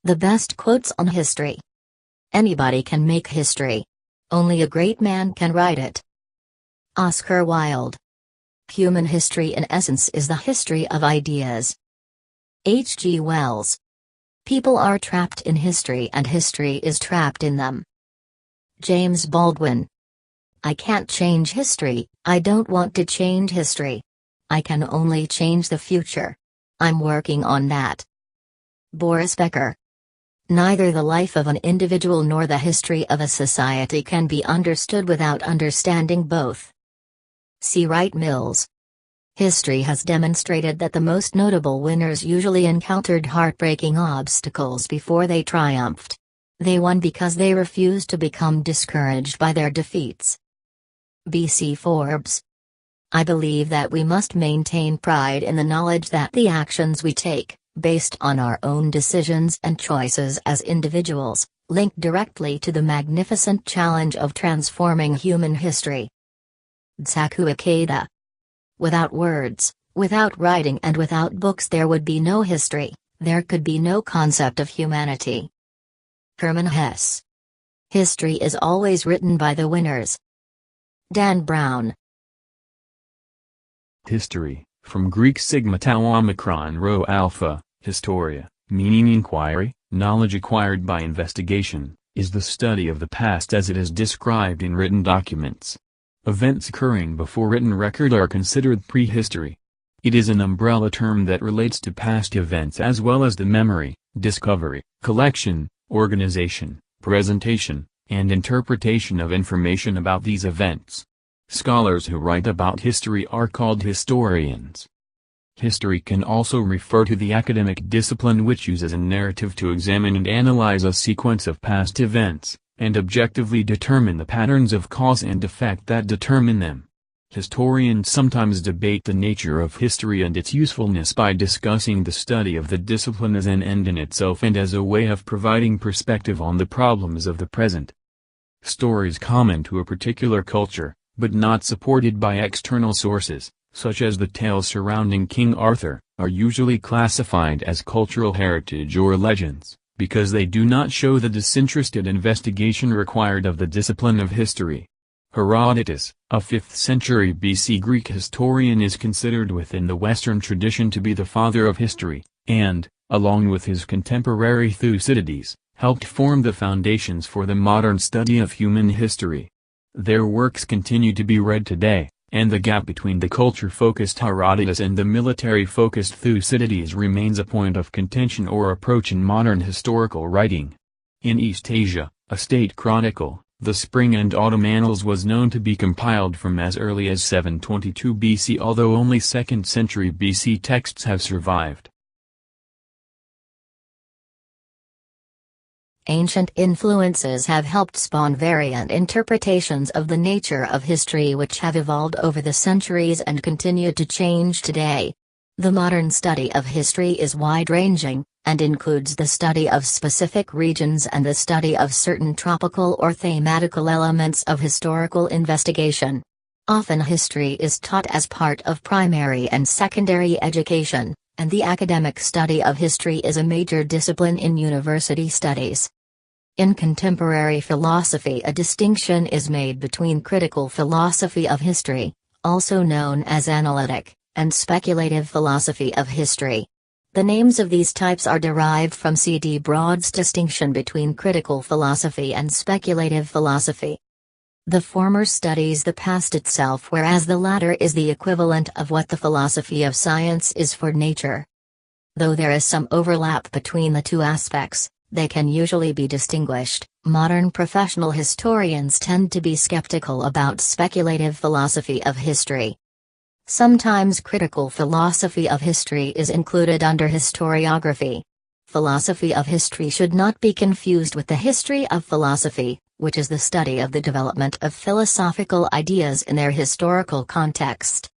The best quotes on history. Anybody can make history. Only a great man can write it. Oscar Wilde. Human history in essence is the history of ideas. H.G. Wells. People are trapped in history and history is trapped in them. James Baldwin. I can't change history, I don't want to change history. I can only change the future. I'm working on that. Boris Becker. Neither the life of an individual nor the history of a society can be understood without understanding both. C. Wright Mills. History has demonstrated that the most notable winners usually encountered heartbreaking obstacles before they triumphed. They won because they refused to become discouraged by their defeats. B.C. Forbes. I believe that we must maintain pride in the knowledge that the actions we take, based on our own decisions and choices as individuals, link directly to the magnificent challenge of transforming human history. Tsaku Ikeda. Without words, without writing and without books there would be no history, there could be no concept of humanity. Hermann Hesse. History is always written by the winners. Dan Brown. History, from Greek sigma tau omicron rho alpha, historia, meaning inquiry, knowledge acquired by investigation, is the study of the past as it is described in written documents. Events occurring before written record are considered prehistory. It is an umbrella term that relates to past events as well as the memory, discovery, collection, organization, presentation, and interpretation of information about these events. Scholars who write about history are called historians. History can also refer to the academic discipline which uses a narrative to examine and analyze a sequence of past events, and objectively determine the patterns of cause and effect that determine them. Historians sometimes debate the nature of history and its usefulness by discussing the study of the discipline as an end in itself and as a way of providing perspective on the problems of the present. Stories common to a particular culture, but not supported by external sources, such as the tales surrounding King Arthur, are usually classified as cultural heritage or legends, because they do not show the disinterested investigation required of the discipline of history. Herodotus, a 5th century BC Greek historian, is considered within the Western tradition to be the father of history, and, along with his contemporary Thucydides, helped form the foundations for the modern study of human history. Their works continue to be read today, and the gap between the culture-focused Herodotus and the military-focused Thucydides remains a point of contention or approach in modern historical writing. In East Asia, a state chronicle, the Spring and Autumn Annals, was known to be compiled from as early as 722 BC, although only 2nd century BC texts have survived. Ancient influences have helped spawn variant interpretations of the nature of history which have evolved over the centuries and continue to change today. The modern study of history is wide-ranging, and includes the study of specific regions and the study of certain tropical or thematical elements of historical investigation. Often history is taught as part of primary and secondary education, and the academic study of history is a major discipline in university studies. In contemporary philosophy, a distinction is made between critical philosophy of history, also known as analytic, and speculative philosophy of history. The names of these types are derived from C.D. Broad's distinction between critical philosophy and speculative philosophy. The former studies the past itself, whereas the latter is the equivalent of what the philosophy of science is for nature. Though there is some overlap between the two aspects, they can usually be distinguished. Modern professional historians tend to be skeptical about speculative philosophy of history. Sometimes critical philosophy of history is included under historiography. Philosophy of history should not be confused with the history of philosophy, which is the study of the development of philosophical ideas in their historical context.